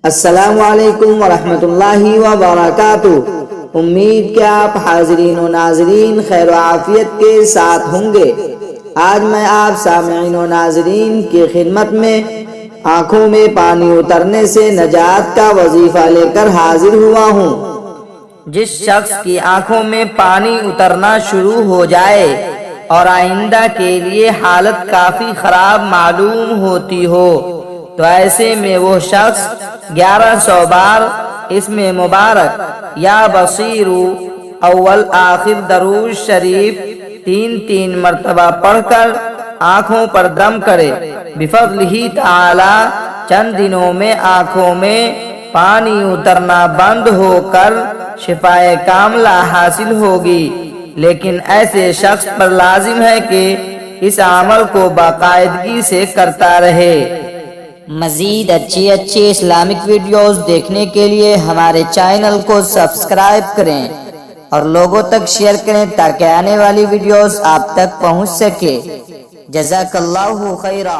السلام علیکم ورحمۃ اللہ وبرکاتہ۔ امید کہ آپ حاضرین و ناظرین خیر و عافیت کے ساتھ ہوں گے۔ آج میں آپ سامعین و ناظرین کی خدمت میں آنکھوں میں پانی اترنے سے نجات کا وظیفہ لے کر حاضر ہوا ہوں۔ جس شخص کی آنکھوں میں پانی اترنا شروع ہو جائے اور آئندہ کے لیے حالت کافی خراب معلوم ہوتی ہو تو ایسے میں وہ شخص 1100 بار اسم مبارک یا بصیر اول آخر درود شریف 3 مرتبہ پڑھ کر آنکھوں پر دم کرے۔ بفضلہ تعالی چند دنوں میں آنکھوں میں پانی اترنا بند ہو کر شفائے کاملہ حاصل ہوگی، لیکن ایسے شخص پر لازم ہے کہ اس عمل کو باقاعدگی سے کرتا رہے۔ مزید اچھی اسلامک ویڈیوز دیکھنے کے لیے ہمارے چینل کو سبسکرائب کریں اور لوگوں تک شیئر کریں تاکہ آنے والی ویڈیوز آپ تک پہنچ سکے۔ جزاک اللہ خیرہ۔